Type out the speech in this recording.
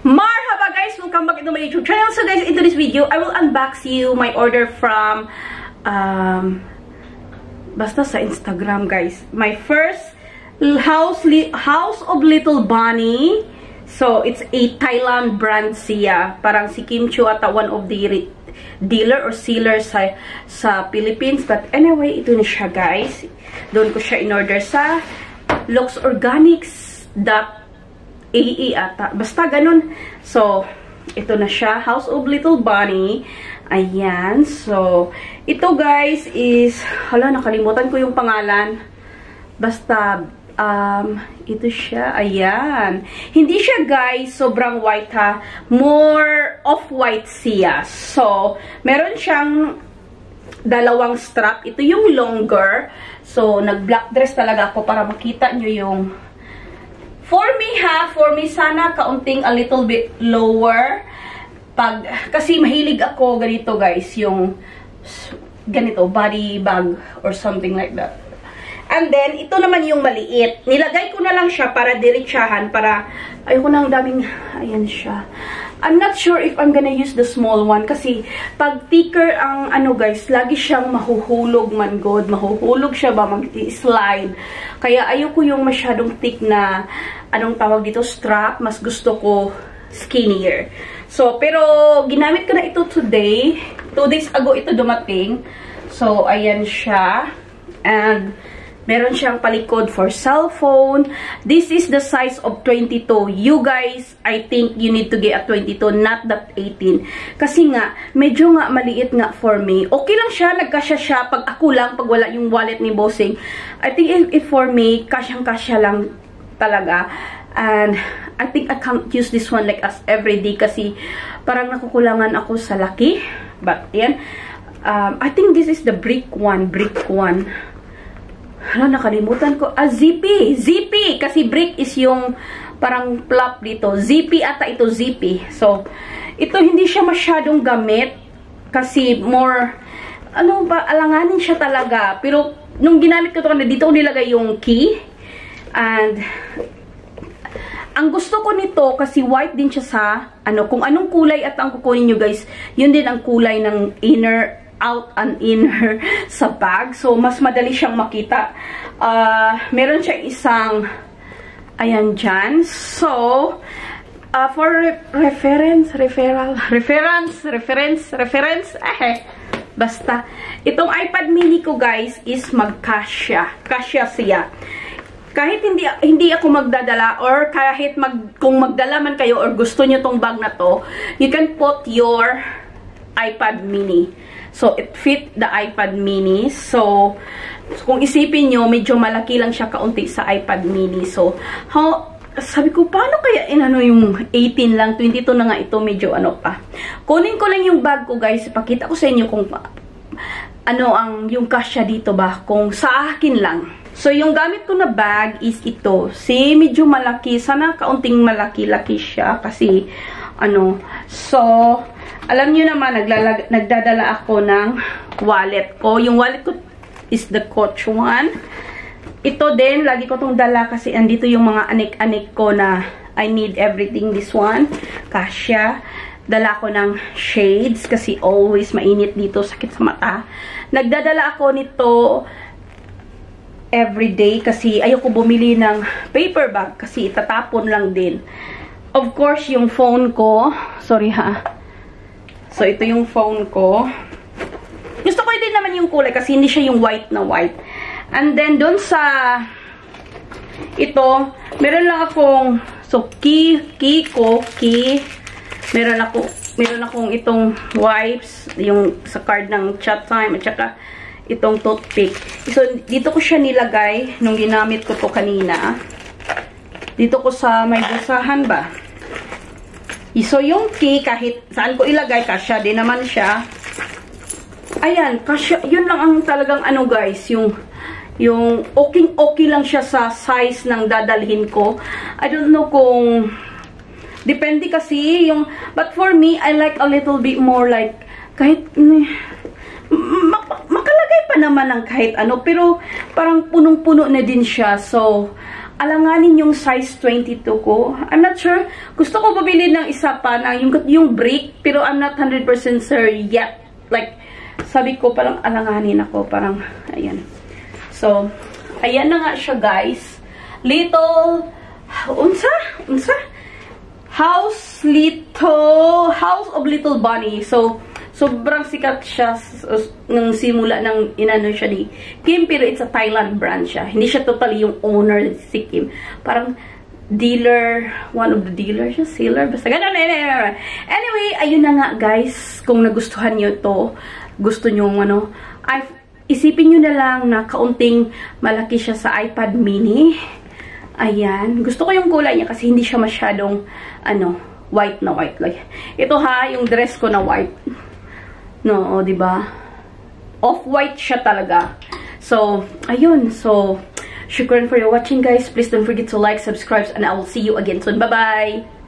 Marhaba guys! Welcome back to my YouTube channel. So guys, into this video, I will unbox you my order from basta sa Instagram guys. My first House of Little Bunny. So it's a Thailand brand siya. Parang si Kim Chiu ata one of the dealer or seller sa Philippines. But anyway, ito na siya guys. Doon ko siya in-order sa luxorganics.ae ata. Basta ganun. So, ito na siya. House of Little Bunny. Ayan. So, ito guys is, hala, nakalimutan ko yung pangalan. Basta, ito siya. Ayan. Hindi siya guys, sobrang white ha. More off-white siya. So, meron siyang dalawang strap. Ito yung longer. So, nag-black dress talaga ako para makita nyo yung for me sana kaunting a little bit lower. Kasi mahilig ako ganito guys, yung ganito, body bag or something like that. And then, ito naman yung maliit. Nilagay ko na lang siya para diretsahan, para, ayoko na ang daming, ayan siya. I'm not sure if I'm gonna use the small one kasi pag thicker ang ano guys, lagi siyang mahuhulog man god. Mahuhulog siya ba, mag-slide. Kaya ayoko yung masyadong thick na, anong tawag dito, strap. Mas gusto ko skinnier. So, pero ginamit ko na ito today. 2 days ago ito dumating. So, ayan siya. And meron siyang palikod for cellphone. This is the size of 22. You guys, I think you need to get a 22, not that 18. Kasi nga, medyo nga maliit nga for me. Okay lang siya, nagkasya siya. Pag ako lang, pag wala yung wallet ni Bossing. I think if for me, kasyang-kasya lang talaga. And I think I can't use this one like as everyday kasi parang nakukulangan ako sa laki. But yan, I think this is the brick one. Hala, nakalimutan ko. Zippy. Zippy. Kasi brick is yung parang plop dito. Zippy ata ito, Zippy. So, ito hindi siya masyadong gamit. Kasi more, ano ba, alanganin siya talaga. Pero, nung ginamit ko ito, dito ko nilagay yung key. And, ang gusto ko nito, kasi white din siya sa, ano, kung anong kulay at ang kukunin nyo guys, yun din ang kulay ng inner out and inner sa bag. So, mas madali siyang makita. Meron siya isang, ayan dyan. So, for reference, basta. Itong iPad mini ko, guys, is magkasya. Kasya siya. Kahit hindi ako magdadala or kahit kung magdala man kayo or gusto nyo tong bag na to, you can put your iPad mini. So, it fit the iPad mini. So, kung isipin nyo, medyo malaki lang siya kaunti sa iPad mini. So, sabi ko, paano kaya inano yung 18 lang, 22 na nga ito, medyo ano pa. Kunin ko lang yung bag ko, guys. Ipakita ko sa inyo kung ano ang yung kasya dito ba, kung sa akin lang. So, yung gamit ko na bag is ito. See, medyo malaki. Sana kaunting malaki-laki siya kasi, ano, so, alam nyo naman, nagdadala ako ng wallet ko. Yung wallet ko is the Coach one. Ito din, lagi ko itong dala kasi andito yung mga anik-anik ko na I need everything. This one, kasya. Dala ko ng shades kasi always mainit dito, sakit sa mata. Nagdadala ako nito everyday kasi ayoko bumili ng paper bag kasi itatapon lang din. Of course, yung phone ko, sorry ha. So, ito yung phone ko. Gusto ko din naman yung kulay kasi hindi siya yung white na white. And then, dun sa ito, meron lang akong so, key. Meron akong itong wipes, yung sa card ng chat time, at saka itong toothpick. So, dito ko siya nilagay nung ginamit ko to kanina. Dito ko sa may busahan ba? So, yung key, kahit saan ko ilagay, kasya din naman siya. Ayan, kasya. Yun lang ang talagang ano guys, yung okay lang siya sa size ng dadalhin ko. I don't know kung, depende kasi, but for me, I like a little bit more like, kahit, makalagay pa naman ng kahit ano, pero parang punong-puno na din siya. So, alanganin yung size 22 ko. I'm not sure. Gusto ko pabili ng isa pa na yung brick, pero I'm not 100% sure yet. Like, sabi ko parang alanganin ako. Parang, ayan. So, ayan na nga siya, guys. Little, unsa? House of Little Bunny. So, sobrang sikat siya nung simula ng inano siya ni Kim, pero it's a Thailand brand siya. Hindi siya totally yung owner si Kim. Parang dealer, one of the dealers, seller, basta ganun. Anyway, ayun na nga, guys. Kung nagustuhan nyo to, gusto nyo isipin nyo na lang na kaunting malaki siya sa iPad mini. Ayan. Gusto ko yung kulay niya kasi hindi siya masyadong, white na white. Like, ito yung dress ko na white. No, diba? Off-white siya talaga. So, ayun. So, shukran for your watching, guys. Please don't forget to like, subscribe, and I will see you again soon. Bye-bye!